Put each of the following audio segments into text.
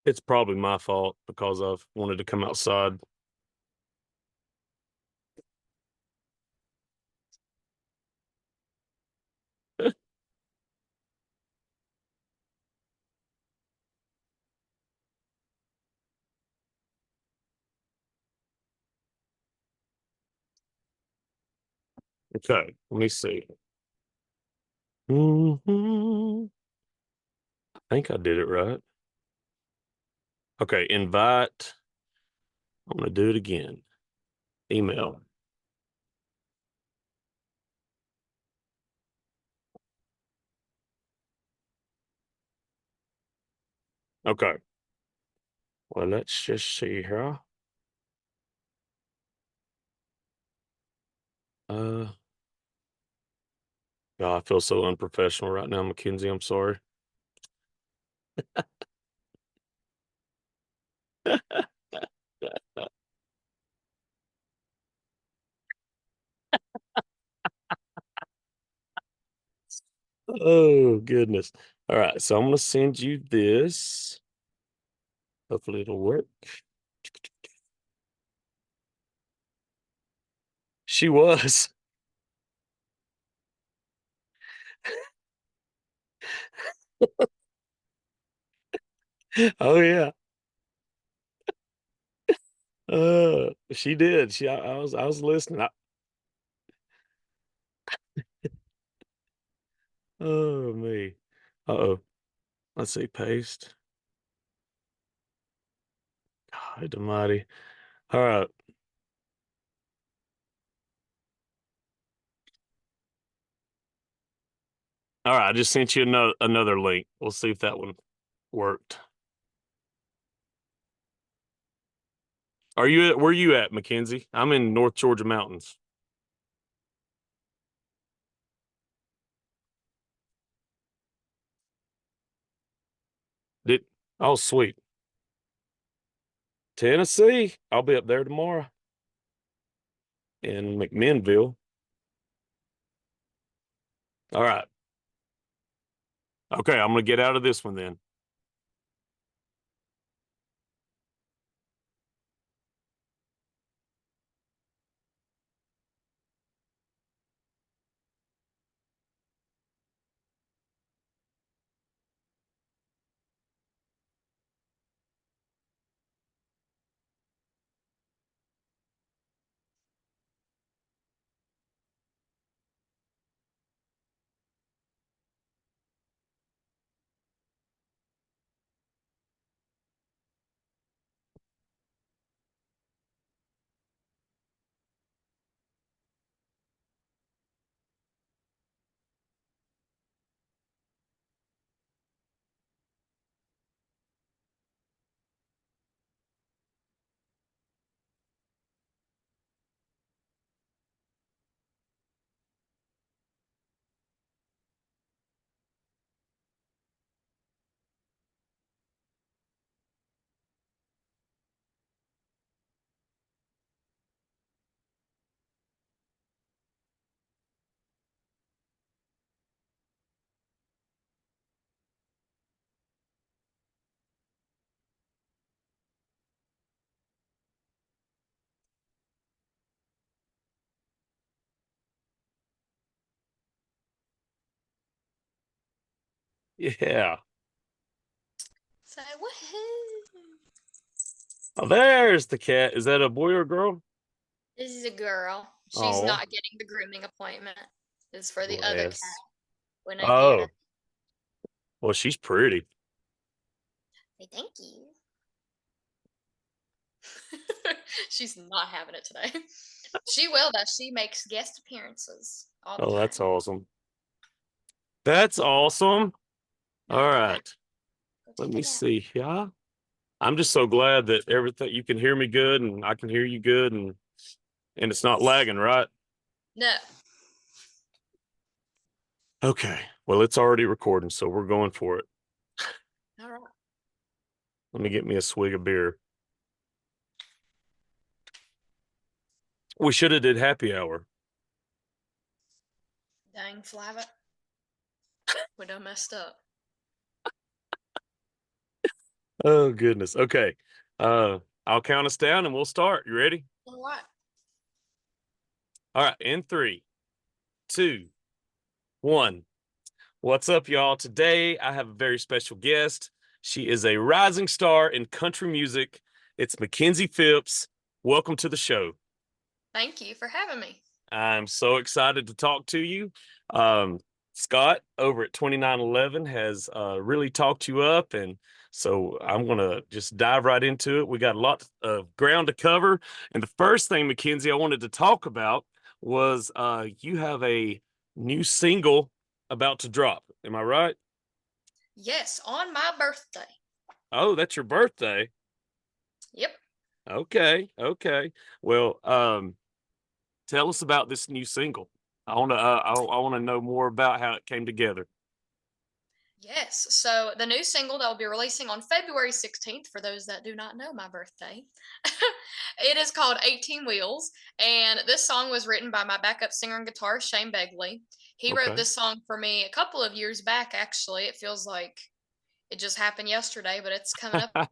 It's probably my fault because I've wanted to come outside. Okay, let me see. I think I did it right. Okay, invite. I'm going to do it again. Email. Okay. Well, let's just see here. Uh, God, I feel so unprofessional right now, Makenzie. I'm sorry. Oh, goodness. All right, so I'm going to send you this. Hopefully it'll work. She was. Oh yeah. She did. I was listening. Oh me. Uh-oh. Let's see, paste. God almighty. All right. All right, I just sent you another link. We'll see if that one worked. Where you at, Makenzie? I'm in North Georgia mountains. Did Oh sweet. Tennessee. I'll be up there tomorrow in McMinnville. All right. Okay, I'm gonna get out of this one then. Yeah. So woohoo! Oh, there's the cat. Is that a boy or a girl? This is a girl. She's Oh, not getting the grooming appointment. This is for the other bless. cat, Winona. Oh, well, she's pretty. Hey, thank you. She's not having it today. She will though. She makes guest appearances all the Oh, that's time. awesome. That's awesome. Now All go back. right. Go Let take a me nap. see. Yeah. I'm just so glad that everything you can hear me good and I can hear you good and it's not lagging, right? No. Okay. Well, it's already recording, so we're going for it. All right. Let me get me a swig of beer. We should have did happy hour. Dang, Flavit. We done messed up. Oh goodness. Okay. I'll count us down and we'll start. You ready? All right. All right. In three, two, one. What's up, y'all? Today I have a very special guest. She is a rising star in country music. It's Makenzie Phipps. Welcome to the show. Thank you for having me. I'm so excited to talk to you. Um, Scott over at 2911 has really talked you up, and so I'm going to just dive right into it. We got a lot of ground to cover. And the first thing, Makenzie, I wanted to talk about was you have a new single about to drop. Am I right? Yes, on my birthday. Oh, that's your birthday. Yep. Okay, okay. Well, tell us about this new single. I want to know more about how it came together. Yes. So the new single that will be releasing on February 16th, for those that do not know my birthday, it is called 18 Wheels. And this song was written by my backup singer and guitarist, Shane Begley. He wrote Okay. this song for me a couple of years back, actually. It feels like it just happened yesterday, but it's coming up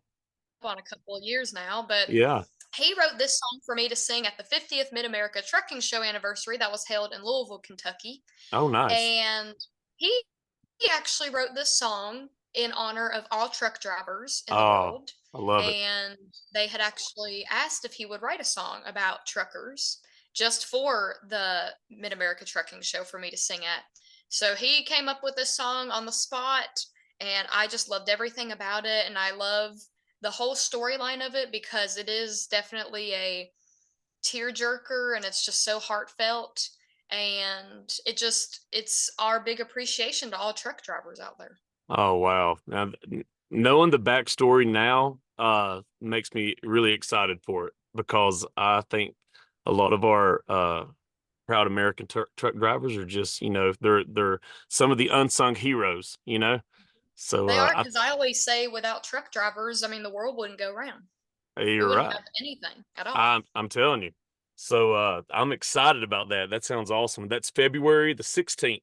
on a couple of years now. But Yeah. he wrote this song for me to sing at the 50th Mid America Trucking Show anniversary that was held in Louisville, Kentucky. Oh, nice. And he he actually wrote this song in honor of all truck drivers in the Oh, world. I love it. And they had actually asked if he would write a song about truckers just for the Mid America Trucking Show for me to sing at. So he came up with this song on the spot, and I just loved everything about it. And I love the whole storyline of it because it is definitely a tearjerker and it's just so heartfelt, and it's our big appreciation to all truck drivers out there. Oh, wow. Now, knowing the backstory now, makes me really excited for it because I think a lot of our proud American truck drivers are just, they're some of the unsung heroes. So They are, because I always say without truck drivers, I mean, the world wouldn't go round. We you're wouldn't right. have anything at all. I'm telling you. So I'm excited about that. That sounds awesome. That's February the 16th,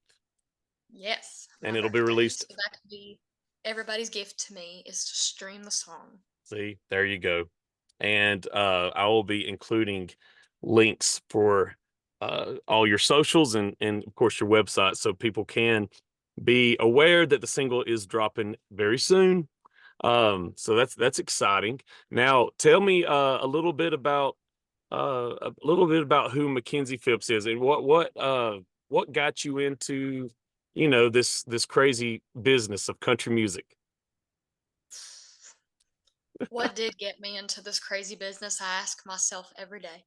Yes, and my it'll be birthday. released. So that could be everybody's gift to me, is to stream the song. See, there you go. And I will be including links for all your socials and of course your website so people can be aware that the single is dropping very soon. So that's exciting. Now, tell me a little bit about who Makenzie Phipps is and what got you into this crazy business of country music. What did get me into this crazy business? I ask myself every day.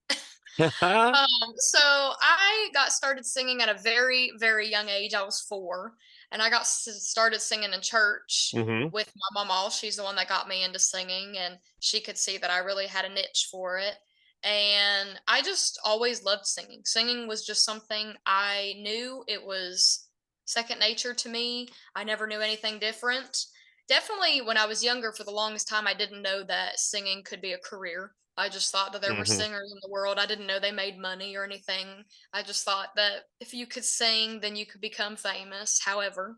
So I got started singing at a very, very young age. I was 4, and I got started singing in church Hmm. with my mama. She's the one that got me into singing, and she could see that I really had a niche for it. And I just always loved singing. Singing was just something I knew it was second nature to me. I never knew anything different. Definitely when I was younger, for the longest time, I didn't know that singing could be a career. I just thought that there were Hmm. singers in the world. I didn't know they made money or anything. I just thought that if you could sing, then you could become famous. However,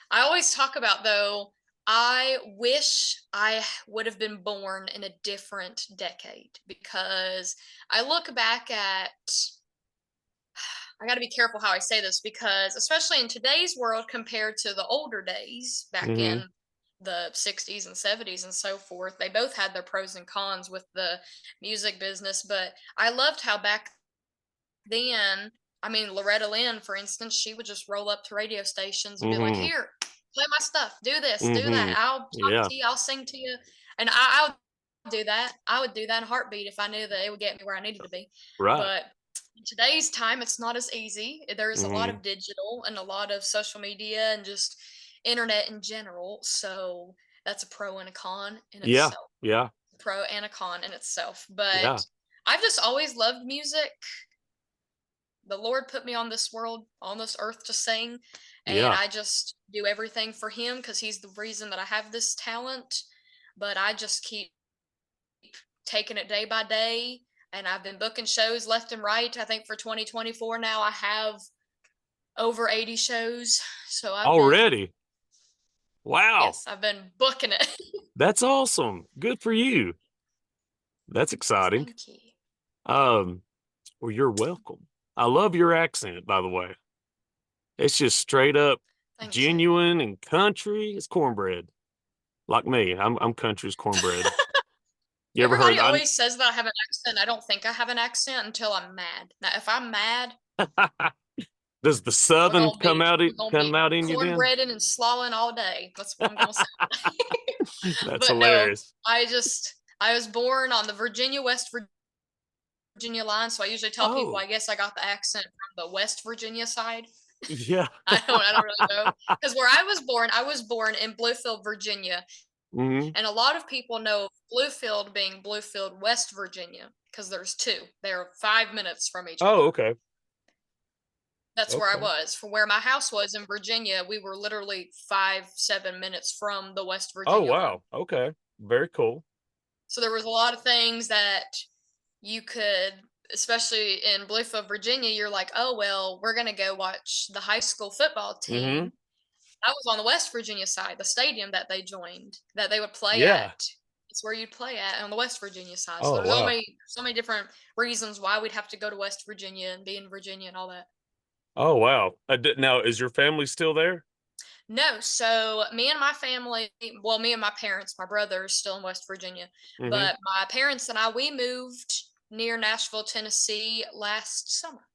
I always talk about, though, I wish I would have been born in a different decade, because I look back at, I got to be careful how I say this, because especially in today's world compared to the older days back Hmm. in the 60s and 70s and so forth, they both had their pros and cons with the music business. But I loved how back then, I mean, Loretta Lynn, for instance, she would just roll up to radio stations and be like, Hmm. "Here, play my stuff, do this, do that. Hmm. I'll talk Yeah. to you, I'll sing to you." And I would do that. I would do that in a heartbeat if I knew that it would get me where I needed to be. Right. But in today's time, it's not as easy. There's a lot Hmm. of digital and a lot of social media and just internet in general. So that's a pro and a con in Yeah. itself. Yeah. Pro and a con in itself. But Yeah. I've just always loved music. The Lord put me on this world, on this earth, to sing, and Yeah. I just do everything for Him because He's the reason that I have this talent. But I just keep taking it day by day, and I've been booking shows left and right. I think for 2024 now, I have over 80 shows. So I've been, Already. Wow. Yes, I've been booking it. That's awesome. Good for you. That's exciting. Thank you. Um, well, you're welcome. I love your accent, by the way. It's just straight up Thank you. genuine and country. It's cornbread. Like me. I'm country's cornbread. You ever heard Everybody always says that I have an accent. I don't think I have an accent until I'm mad. Now, if I'm mad, does the we're southern gonna be we're gonna come be out in you then? cornbreading and slawing all day. That's what I'm gonna say. That's But no, hilarious. I was born on the West Virginia line, so I usually tell people Oh, I guess I got the accent from the West Virginia side. yeah. I don't really know because where I was born in Bluefield, Virginia, Hmm. and a lot of people know Bluefield being Bluefield, West Virginia, because there's two. They're 5 minutes from each Oh, other. okay. That's where I Okay. was. From where my house was in Virginia, we were literally 7 minutes from the West Oh, Virginia line. wow. Okay. Very cool. So there was a lot of things that you could, especially in Bluefield, Virginia, you're like, oh, well, we're going to go watch the high school football Hmm. team. I was on the West Virginia side, the stadium that they joined, that they would play Yeah. at. It's where you'd play at on the West Virginia side. So Oh, there's wow. so many different reasons why we'd have to go to West Virginia and be in Virginia and all that. Oh, wow. Now, is your family still there? No, so me and my family, well, me and my parents, my brother is still in West Virginia, Hmm. but my parents and I, we moved near Nashville, Tennessee last summer.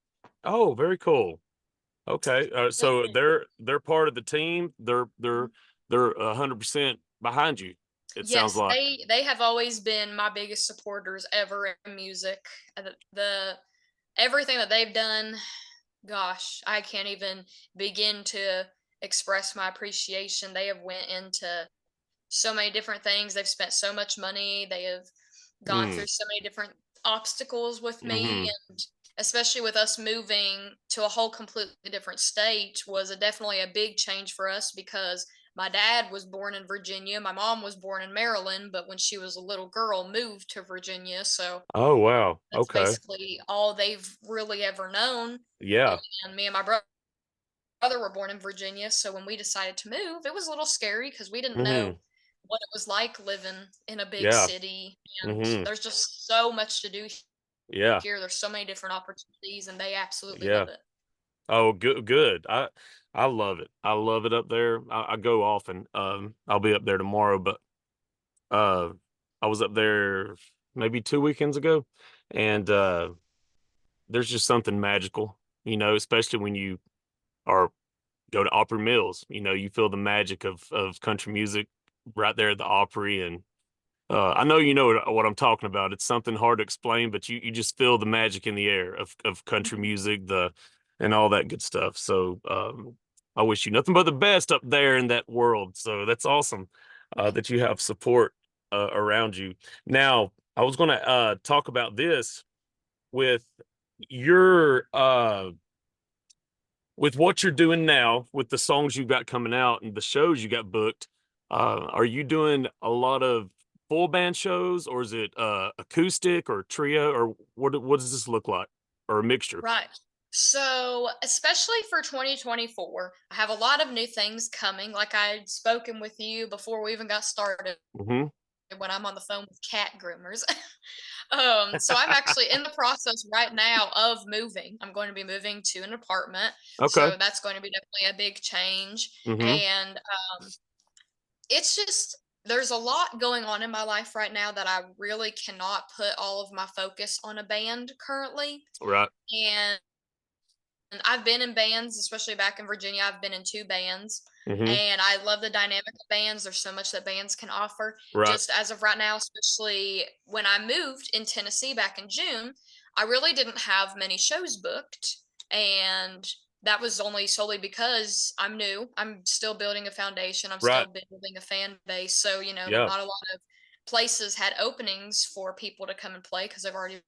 Oh, very cool. Okay. Yes, So they're part of the team. mhm. They're 100% behind you. It sounds Yes, like. they have always been my biggest supporters ever in music. The everything that they've done, gosh, I can't even begin to express my appreciation. They have went into so many different things. They've spent so much money. They have gone Mm. through so many different obstacles with me, Hmm. and especially with us moving to a whole completely different state was definitely a big change for us because my dad was born in Virginia, my mom was born in Maryland, but when she was a little girl moved to Virginia, so Oh, wow. that's Okay. basically all they've really ever known. Yeah. And me and my brother were born in Virginia, so when we decided to move, it was a little scary because we didn't know Hmm. what it was like living in a big Yeah. city, and Hmm. there's just so much to do Yeah. here. There's so many different opportunities, and they absolutely Yeah. love it. Oh, good, good. I love it. I love it up there. I go often. I'll be up there tomorrow, but uh, I was up there maybe 2 weekends ago, and there's just something magical, especially when you are go to Opry Mills. You feel the magic of country music right there at the Opry, and I know you know what I'm talking about. It's something hard to explain, but you just feel the magic in the air of country Mhm. music, and all that good stuff. So I wish you nothing but the best up there in that world. So that's awesome that you have support around you. Now, I was going to talk about this with your with what you're doing now, with the songs you got coming out and the shows you got booked. Are you doing a lot of full band shows, or is it acoustic or trio, or what does this look like, or a mixture? Right. So, especially for 2024, I have a lot of new things coming. Like I'd spoken with you before we even got started Hmm. when I'm on the phone with cat groomers. So I'm actually in the process right now of moving. I'm going to be moving to an apartment. Okay. So that's going to be definitely a big change. Hmm. And it's just, there's a lot going on in my life right now that I really cannot put all of my focus on a band currently. Right. And I've been in bands, especially back in Virginia. I've been in 2 bands, Hmm. and I love the dynamic of bands. There's so much that bands can offer. Right. Just as of right now, especially when I moved in Tennessee back in June, I really didn't have many shows booked, and that was only solely because I'm new. I'm still building a foundation. I'm still Right. building a fan base. So, Yeah. not a lot of places had openings for people to come and play because they've already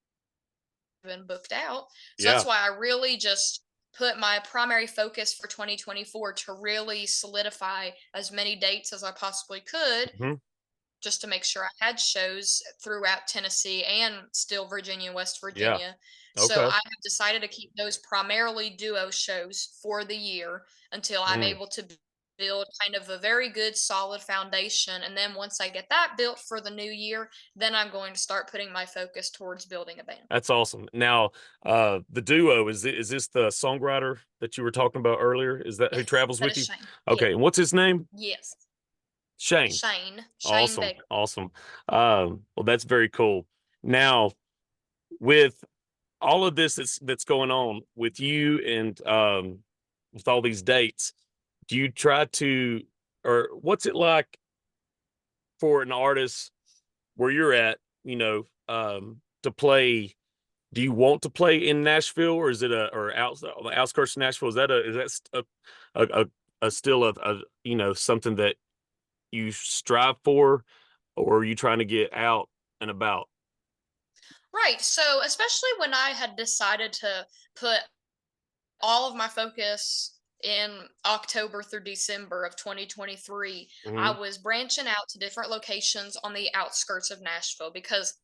been booked out. So that's Yeah. why I really just put my primary focus for 2024 to really solidify as many dates as I possibly could Hmm. just to make sure I had shows throughout Tennessee and still Virginia and West Yeah. Virginia. So Okay. I have decided to keep those primarily duo shows for the year until I'm Mm. able to build kind of a very good solid foundation, and then once I get that built for the new year, then I'm going to start putting my focus towards building a band. That's awesome. Now, the duo is this the songwriter that you were talking about earlier? Is that who Yes, travels that with is you? Shane. Yeah. Okay, and what's his name? Yes. Shane. Shane Awesome, Baker. awesome. Well, that's very cool. Now, with all of this that's going on with you and with all these dates, do you try to, or what's it like for an artist where you're at, to play? Do you want to play in Nashville, or is it on the outskirts of Nashville? Is that still a something that you strive for, or are you trying to get out and about? Right. So, especially when I had decided to put all of my focus in October through December of 2023, I Hmm. was branching out to different locations on the outskirts of Nashville because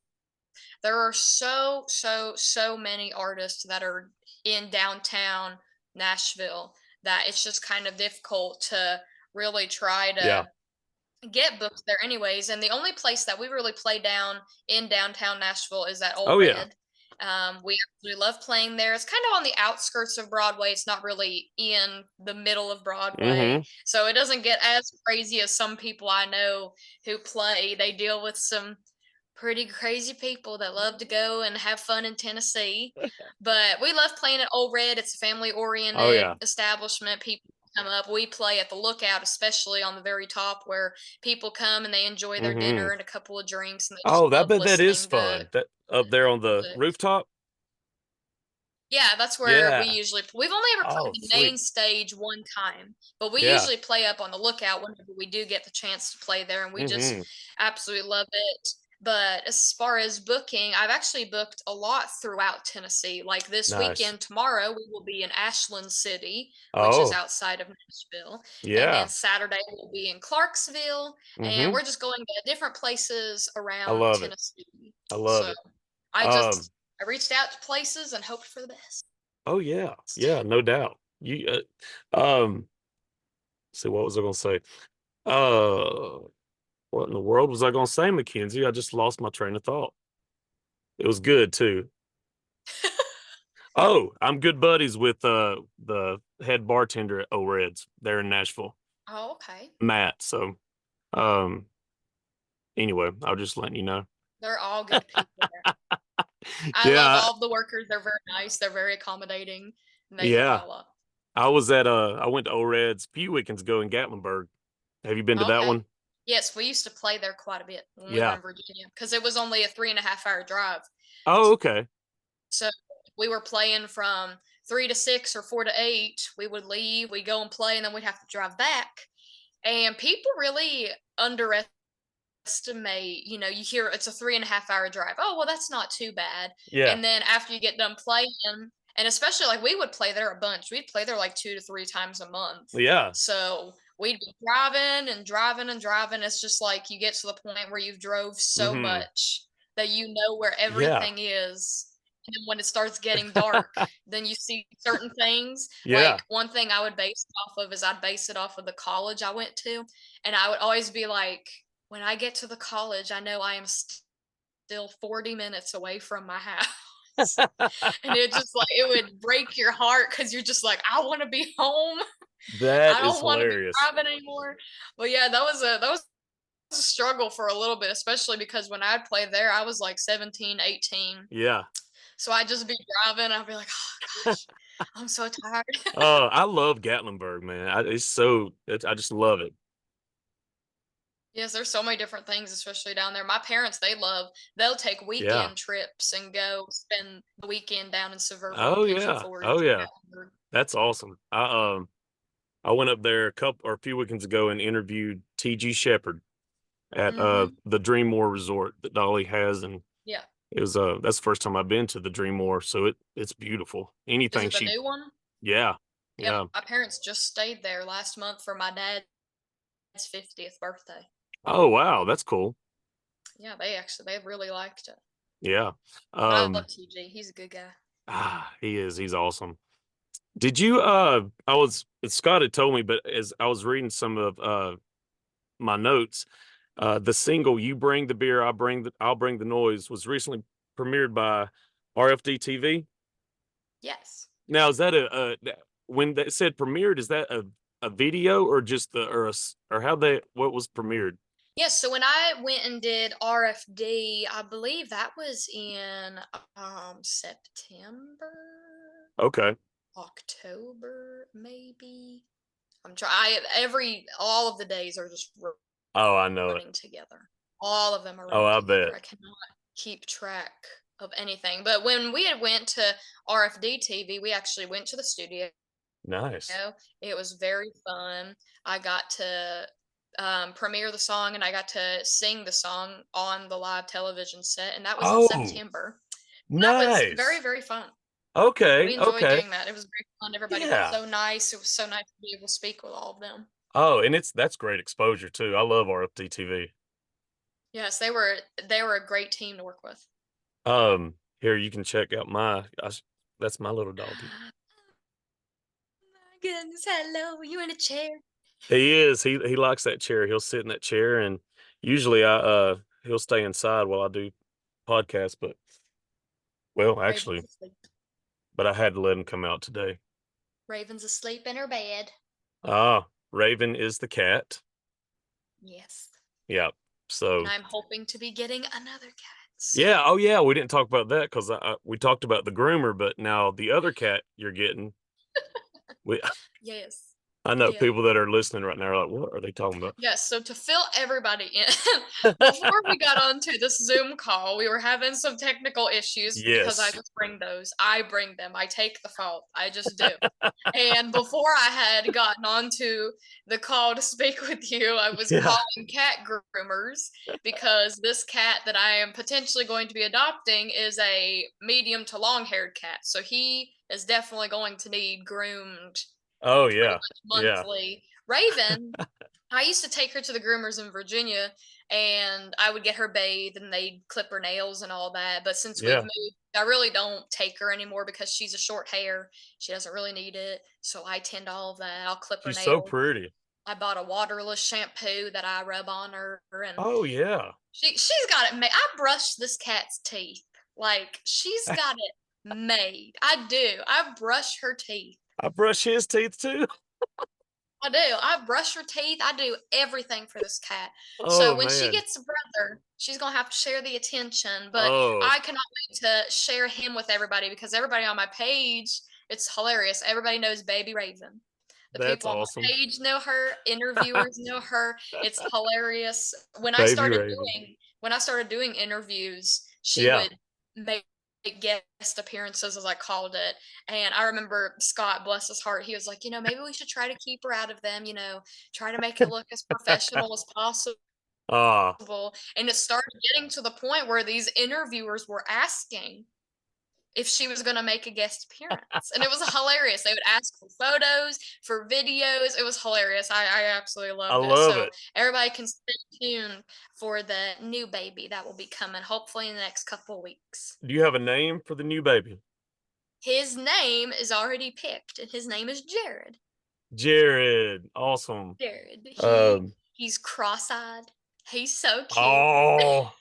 there are so many artists that are in downtown Nashville that it's just kind of difficult to really try Yeah. to get booked there anyways. And the only place that we really play down in downtown Nashville is at Old Oh yeah. Red. We absolutely love playing there. It's kind of on the outskirts of Broadway. It's not really in the middle of Broadway. Hmm. So it doesn't get as crazy as some people I know who play. They deal with some pretty crazy people that love to go and have fun in Tennessee. But we love playing at Old Red. It's a family Oh oriented yeah. establishment. People come up. We play at the Lookout, especially on the very top where people come and they enjoy their Hmm. dinner and a couple of drinks and they just Oh, I love bet that is listening to fun. That up there on the music. rooftop. Yeah, that's where we Yeah. usually we've only ever played Oh, the sweet. main stage one time, but we Yeah. usually play up on the Lookout whenever we do get the chance to play there, and we just Hmm. absolutely love it. But as far as booking, I've actually booked a lot throughout Tennessee. Like this Nice. weekend, tomorrow, we will be in Ashland City, which is Oh, outside of Nashville. And then yeah. Saturday, we'll be in Clarksville. And Hmm. we're just going to different places I around love it. Tennessee. I love So it. I Um, just I reached out to places and hoped for the best. oh yeah. Yeah, no doubt. See, what was I gonna say? Uh, what in the world was I gonna say, Makenzie? I just lost my train of thought. It was good too. Oh, I'm good buddies with the head bartender at O Reds there in Nashville, Oh, okay. Matt. So um anyway, I'll just letting you know. They're all good people there. I love Yeah, all of the workers. They're very nice. They're very accommodating, and they help yeah. out a lot. I went to O Reds a few weekends ago in Gatlinburg. Have you been to that Okay. one? Yes, we used to play there quite a bit when we were Yeah. in Virginia because it was only a 3.5 hour drive. Oh, okay. So we were playing from 3 to 6 or 4 to 8. We would leave, we go and play, and then we'd have to drive back. And people really underestimate, you hear it's a 3.5 hour drive. Oh, well, that's not too bad. Yeah. And then after you get done playing, and especially like we would play there a bunch. We'd play there like 2 to 3 times a month. Yeah. So we'd be driving and driving and driving. It's just like you get to the point where you've drove so Hmm. much that you know where Yeah. everything is. And then when it starts getting dark, then you see certain things. Yeah. Like one thing I would base it off of is I'd base it off of the college I went to. And I would always be like, when I get to the college, I know I am still 40 minutes away from my house. And it just like it would break your heart because you're just like, I want to be home. That I is don't want to be hilarious. driving anymore. But yeah, that was a struggle for a little bit, especially because when I'd play there, I was like 17, 18. Yeah. So I'd just be driving. I'd be like, oh gosh, I'm so tired. I love Gatlinburg, man. I just love it. Yes, there's so many different things, especially down there. My parents, they'll take Yeah. weekend trips and go spend the weekend down in Severn and Oh Pigeon yeah. Oh Forge. yeah. That's awesome. I went up there a few weekends ago and interviewed TG Shepherd at Mm-hmm. the Dreammore Resort that Dolly has, and Yeah. that's the first time I've been to the Dreammore, so it's beautiful. Is Anything it the she new one? Yeah. Yep. Yeah. My parents just stayed there last month for my dad's 50th birthday. Oh wow, that's cool. Yeah, they really liked it. Yeah. But I love Um TG. He's a good guy. he's awesome. Did you I was Scott had told me, but as I was reading some of my notes, the single "You Bring the Beer, I'll Bring the Noise" was recently premiered by RFD TV. Yes. Now, is that when they said premiered, is that a video or just or how they what was premiered? Yes, so when I went and did RFD, I believe that was in September, Okay. October, maybe. I'm trying. Every all of the days are just Oh, I know it. running together. All of them are Oh, running I together. bet. I cannot keep track of anything. But when we had went to RFD TV, we actually went to the studio. Nice. It was very fun. I got to premiere the song and I got to sing the song on the live television set, and that was in Oh, September. That was very, nice. very fun. Okay, We enjoyed okay. doing that. It was very fun. Everybody was Yeah. so nice. It was so nice to be able to speak with all of them. Oh, and that's great exposure too. I love RFD TV. Yes, they were a great team to work with. Here you can check out that's my little doggy. My goodness, hello. You in a chair? He is. He likes that chair. He'll sit in that chair, and usually I he'll stay inside while I do podcasts, but well, Raven's actually, asleep. but I had to let him come out today. Raven's asleep in her bed. Ah, Raven is the cat. Yes. Yeah. And So I'm hoping to be getting another cat soon. yeah. Oh yeah. We didn't talk about that because we talked about the groomer, but now the other cat you're getting. We Yes. I know Yeah. people that are listening right now are like, what are they talking about? Yes, so to fill everybody in, before we got onto this Zoom call, we were having some technical issues because I Yes. just bring those. I bring them. I take the fault. I just do. And before I had gotten onto the call to speak with you, I was Yeah. calling cat groomers because this cat that I am potentially going to be adopting is a medium to long haired cat. So he is definitely going to need groomed Oh pretty yeah. much Yeah. monthly. Raven, I used to take her to the groomers in Virginia and I would get her bathed and they'd clip her nails and all that. But since we've Yeah. moved, I really don't take her anymore because she's a short hair. She doesn't really need it. So I tend to all of that. I'll clip her She's so nails. pretty. I bought a waterless shampoo that I rub on her and Oh yeah. she's got it made. I brush this cat's teeth. Like she's got it made. I do. I brush her teeth. I brush his teeth too. I do. I brush her teeth. I do everything for this cat. Oh So when she man. gets a brother, she's gonna have to share the attention. But Oh, I cannot wait to share him with everybody because everybody on my page, it's hilarious. Everybody knows Baby Raven. The that's people on my awesome. page know her. Interviewers know her. It's hilarious. Baby Raven. When I started doing interviews, she Yeah. would make guest appearances, as I called it, and I remember Scott, bless his heart, he was like, maybe we should try to keep her out of them, try to make it look as professional as possible. Ah, And it started getting to the point where these interviewers were asking if she was going to make a guest appearance. And it was hilarious. They would ask for photos, for videos. It was hilarious. I absolutely I loved it. love So it. everybody can stay tuned for the new baby that will be coming, hopefully in the next couple weeks. Do you have a name for the new baby? His name is already picked, and his name is Jared. Jared. Awesome. Jared. Um, He's cross-eyed. He's so cute. oh,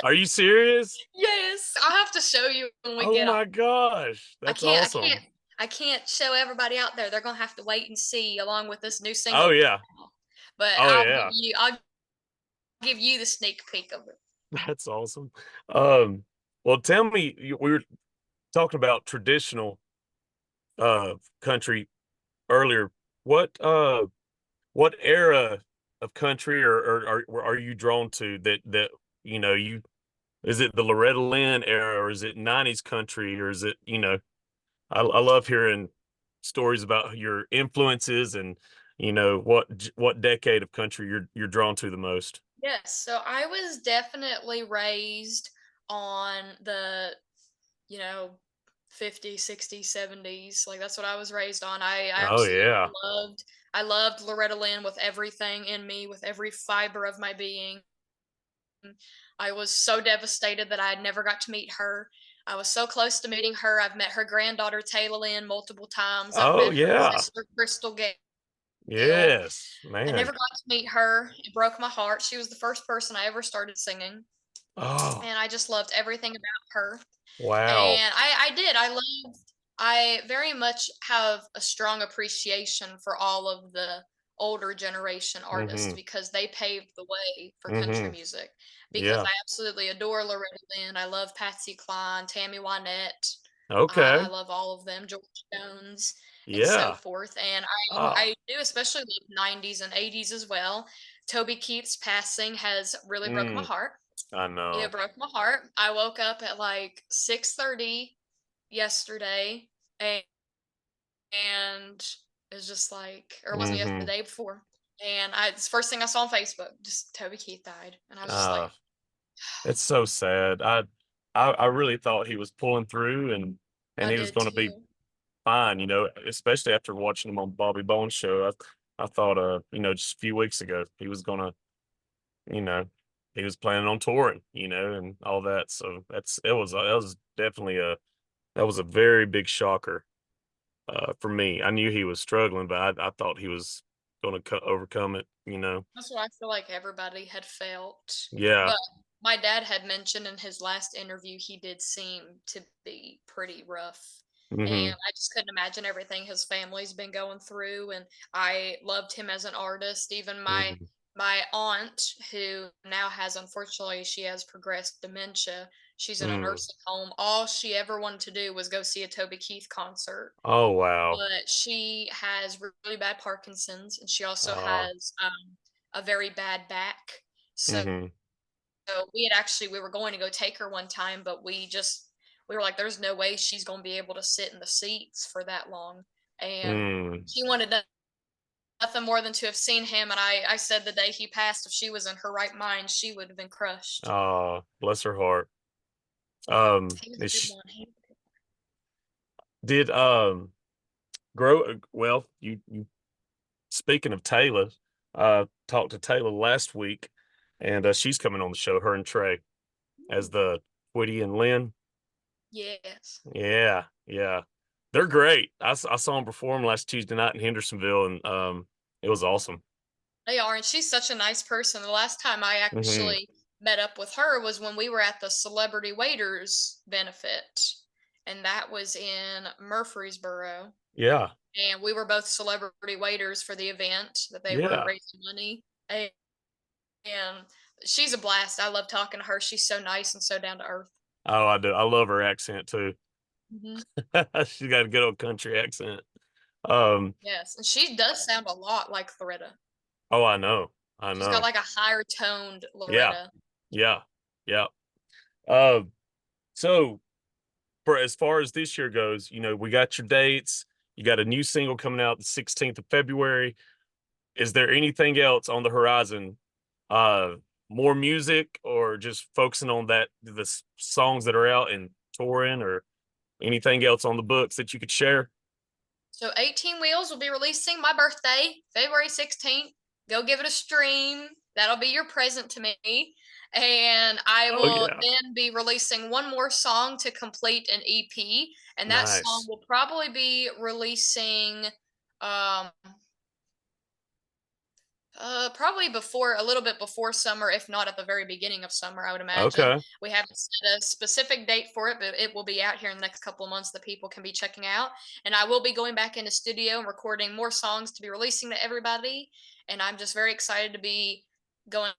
are you serious? Yes, I'll have to show you when we Oh get my off. gosh. I That's can't I can't awesome. I can't show everybody out there. They're gonna have to wait and see along with this new Oh single. yeah. But Oh yeah. I'll give you the sneak peek of it. That's awesome. Um, well, tell me, we were talking about traditional country earlier. What uh what era of country or are you drawn to that you is it the Loretta Lynn era or is it 90s country or is it I love hearing stories about your influences and what decade of country you're drawn to the most. Yes, so I was definitely raised on the, you know, 50s, 60s, 70s. Like that's what I was raised on. I Oh absolutely yeah. loved Loretta Lynn with everything in me, with every fiber of my being. I was so devastated that I never got to meet her. I was so close to meeting her. I've met her granddaughter Taylor Lynn multiple times. I've Oh met her yeah. sister Crystal Gale. Yes, I man. never got to meet her. It broke my heart. She was the first person I ever started singing, Oh, and I just loved everything about her. wow. And I very much have a strong appreciation for all of the older generation artists Mm-hmm. because they paved the way for country Mm-hmm. music. Because Yeah. I absolutely adore Loretta Lynn. I love Patsy Cline, Tammy Wynette. I Okay. love all of them, George Jones, and so Yeah. forth. And Ah. I do especially love 90s and 80s as well. Toby Keith's passing has really broke my Mm, heart. I It know. broke my heart. I woke up at like 6:30 yesterday, and it was just like, or it wasn't the Mm-hmm. day before. And it's the first thing I saw on Facebook, just Toby Keith died. And I was just like, Uh, it's so sad. I really thought he was pulling through and I he was did going to be too. fine, especially after watching him on Bobby Bones show. I thought just a few weeks ago he was gonna, you know, he was planning on touring, and all that. So that was definitely that was a very big shocker for me. I knew he was struggling, but I thought he was going to overcome it. That's what I feel like everybody had felt. Yeah. But my dad had mentioned in his last interview he did seem to be pretty rough. And Hmm. I just couldn't imagine everything his family's been going through. And I loved him as an artist. Even Hmm. my aunt, who now has, unfortunately, she has progressed dementia. She's in a Mm. nursing home. All she ever wanted to do was go see a Toby Keith concert, Oh wow. but she has really bad Parkinson's, and she also Uh. has a very bad back. So Hmm. we were going to go take her one time, but we were like, there's no way she's going to be able to sit in the seats for that long, and Mm. she wanted nothing more than to have seen him. And I said the day he passed, if she was in her right mind, she would have been crushed. Bless her heart. He was a Is good she, one. did grow well. You speaking of Taylor, talked to Taylor last week, and she's coming on the show. Her and Trey as the Woody and Lynn. Yes. Yeah, yeah, they're great. I saw them perform last Tuesday night in Hendersonville, and it was awesome. They are, and she's such a nice person. The last time I Hmm. actually met up with her was when we were at the Celebrity Waiters benefit, and that was in Murfreesboro. Yeah, And we were both celebrity waiters for the event that they were yeah. raising money. And she's a blast. I love talking to her. She's so nice and so down to earth. Oh, I do. I love her accent too. Hmm. She's got a good old country accent. Um, Yes, and she does sound a lot like Loretta. oh, I know. I She's got know. like a higher toned Yeah, Loretta. yeah, yeah. Um, so for as far as this year goes, we got your dates. You got a new single coming out the 16th of February. Is there anything else on the horizon? Uh, More music or just focusing on the songs that are out and touring or anything else on the books that you could share? So 18 Wheels will be releasing my birthday, February 16th. Go give it a stream. That'll be your present to me. And I Oh will yeah. then be releasing one more song to complete an EP. And that song Nice. will probably be releasing um probably before a little bit before summer, if not at the very beginning of summer, I would imagine. Okay. We haven't set a specific date for it, but it will be out here in the next couple of months that people can be checking out. And I will be going back into studio and recording more songs to be releasing to everybody. And I'm just very excited to be going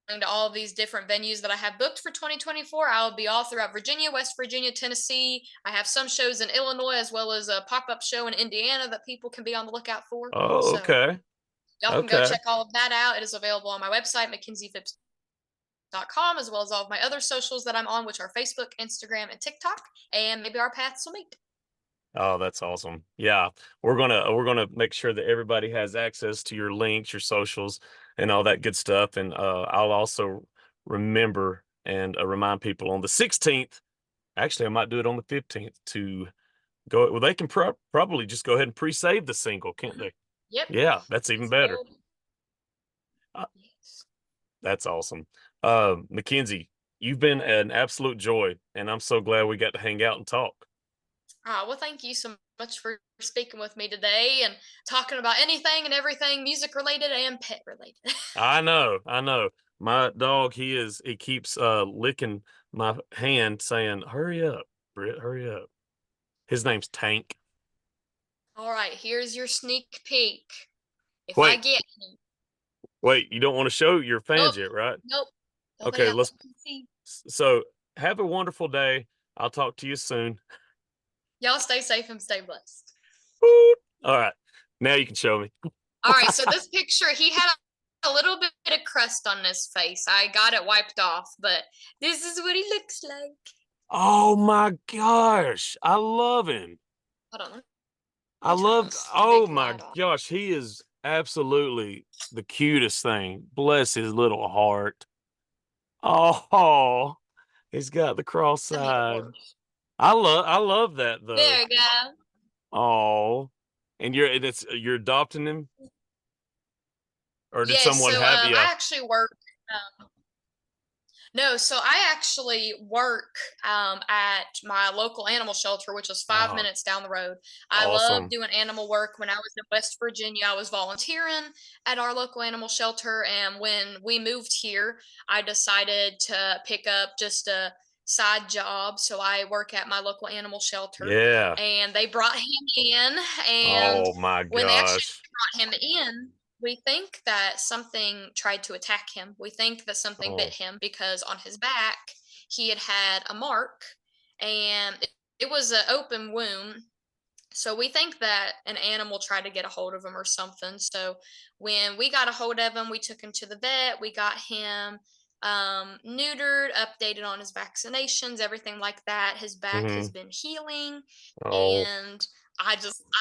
to all of these different venues that I have booked for 2024. I'll be all throughout Virginia, West Virginia, Tennessee. I have some shows in Illinois as well as a pop-up show in Indiana that people can be on the lookout for. Oh, So okay. y'all can go Okay. check all of that out. It is available on my website, MakenziePhipps.com, as well as all of my other socials that I'm on, which are Facebook, Instagram, and TikTok. And maybe our paths will meet. Oh, that's awesome. Yeah. We're gonna make sure that everybody has access to your links, your socials, and all that good stuff. And I'll also remember and remind people on the 16th. Actually, I might do it on the 15th to go. Well, they can probably just go ahead and pre-save the single, can't Mhm. they? Yep. Yeah, that's even It's better. available. Uh, Yes. that's awesome. Makenzie, you've been an absolute joy, and I'm so glad we got to hang out and talk. Well, thank you so much for speaking with me today and talking about anything and everything music related and pet related. I know, I know. My dog, he keeps licking my hand saying, "Hurry up, Britt, hurry up." His name's Tank. All right, here's your sneak peek. If I Wait, get him, wait, you don't want to show your nope, fans yet, right? nope, nobody Okay, else let's can see. so have a wonderful day. I'll talk to you soon. Y'all stay safe and stay blessed. Woot. All right. Now you can show me. All right, so this picture, he had a little bit of crust on his face. I got it wiped off, but this is what he looks like. Oh my gosh. I love him. Hold on, let I me turn love, this oh big my light on. gosh. He is absolutely the cutest thing. Bless his little heart. Oh, he's got the cross Send me the side. worst. I love that though. There we go. Oh, and you're adopting him, or did Yeah, someone so have you? I actually work. No, so I actually work at my local animal shelter, which is five Oh, minutes down the road. I love awesome. doing animal work. When I was in West Virginia, I was volunteering at our local animal shelter. And when we moved here, I decided to pick up just a side job. So I work at my local animal shelter. Yeah. And they brought him in. And Oh my when they actually gosh. brought him in, we think that something tried to attack him. We think that something bit Oh, him because on his back he had had a mark and it was an open wound. So we think that an animal tried to get a hold of him or something. So when we got a hold of him, we took him to the vet. We got him neutered, updated on his vaccinations, everything like that. His back has mm-hmm. been healing, Oh, and I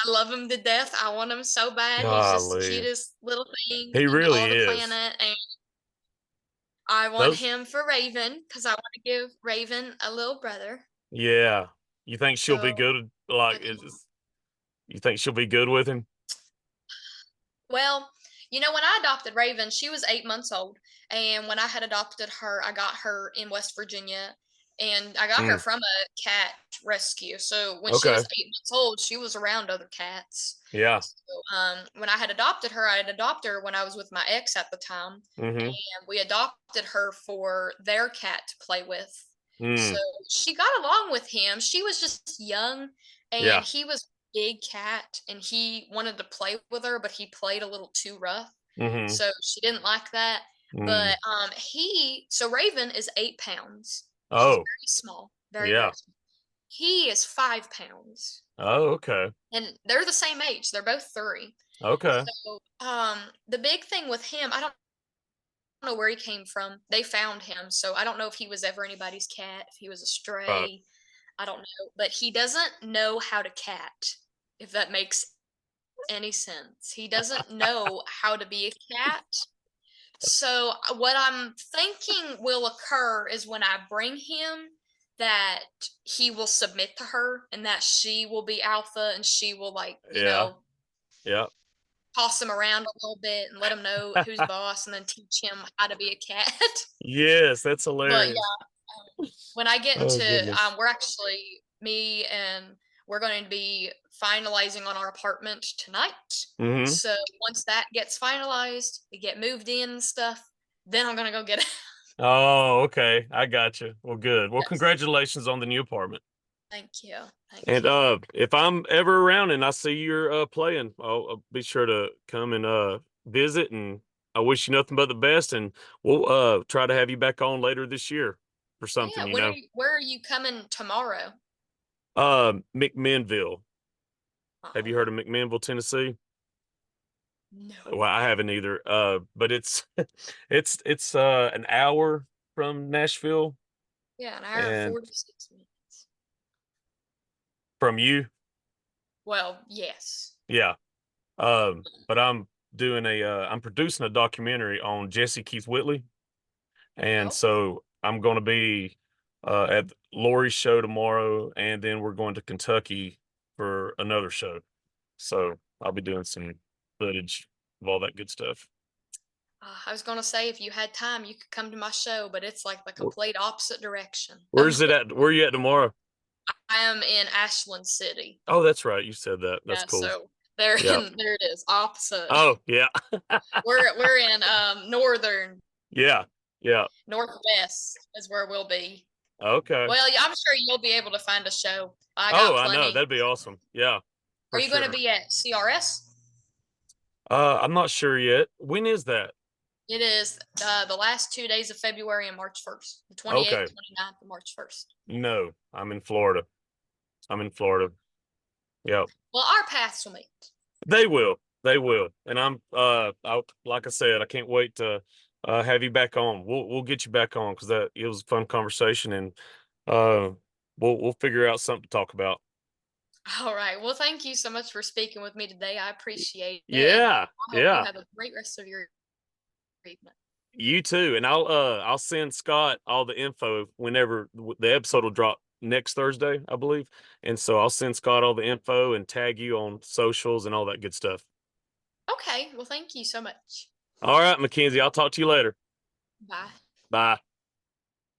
love him to death. I want him so bad. He's just the golly. cutest little thing He in really all the is. planet, and I want Those, him for Raven because I want to give Raven a little brother. yeah. You think she'll be So good? Like, I don't know. you think she'll be good with him? Well, when I adopted Raven, she was 8 months old. And when I had adopted her, I got her in West Virginia. And I got her Mm, from a cat rescue. So when she was okay. 8 months old, she was around other cats. Yeah. So when I had adopted her, I had adopted her when I was with my ex at the time. Mm-hmm. And we adopted her for their cat to play with. So Mm, she got along with him. She was just young and yeah. he was big cat and he wanted to play with her, but he played a little too rough. Mm-hmm. So she didn't like that. Mm. But Raven is 8 pounds. She's Oh, very small, very, yeah. very small. He is 5 pounds. Oh, okay. And they're the same age. They're both three. Okay. So the big thing with him, I don't know where he came from. They found him. So I don't know if he was ever anybody's cat, if he was a Right. stray. I don't know. But he doesn't know how to cat, if that makes any sense. He doesn't know how to be a cat. So what I'm thinking will occur is when I bring him that he will submit to her and that she will be alpha and she will Yeah. Yeah. toss him around a little bit and let him know who's boss and then teach him how to be a cat. Yes, that's But hilarious. when I get Oh into goodness. we're actually me and we're going to be finalizing on our apartment tonight. Mm-hmm. So once that gets finalized, we get moved in and stuff, then I'm gonna go get it. Oh, okay. I got you. Well, good. Well, Yes. congratulations on the new apartment. Thank you. Thank And you. if I'm ever around and I see you're playing, I'll be sure to come and visit. And I wish you nothing but the best. And we'll try to have you back on later this year for something. Yeah, where are you coming tomorrow? McMinnville. Have you Oh, heard of McMinnville, Tennessee? Well, no. I haven't either. But it's it's an hour from Nashville, Yeah, an hour and and 46 minutes. from you, Well, yes. yeah. But I'm producing a documentary on Jesse Keith Whitley, and Oh, so I'm going to be at Lori's show tomorrow, and then we're going to Kentucky for another show. So I'll be doing some footage of all that good stuff. I was gonna say if you had time, you could come to my show, but it's like the Wh- complete opposite direction. Where's it at? Where are you at tomorrow? I am in Ashland City. Oh, that's right. You said that. That's Yeah, cool. so there Yeah. there it is, opposite. Oh, yeah. We're in northern Yeah. Yeah. northwest is where we'll be. Okay. Well, yeah, I'm sure you'll be able to find a show. I Oh, got I know. plenty. That'd be awesome. Yeah, Are for you going to sure. be at CRS? I'm not sure yet. When is that? It is the last 2 days of February and March 1st, the Okay. 28th, 29th, and March 1st. No, I'm in Florida. I'm in Florida. Yep. Well, our paths will meet. They will. They will. And like I said, I can't wait to have you back on. We'll get you back on because that it was a fun conversation, and uh we'll figure out something to talk about. All right. Well, thank you so much for speaking with me today. I appreciate it, and Yeah. I hope you Yeah. have a great rest of your evening. You too. And I'll send Scott all the info whenever the episode will drop next Thursday, I believe. And so I'll send Scott all the info and tag you on socials and all that good stuff. Okay. Well, thank you so much. All right, Mackenzie, I'll talk to you later. Bye. Bye.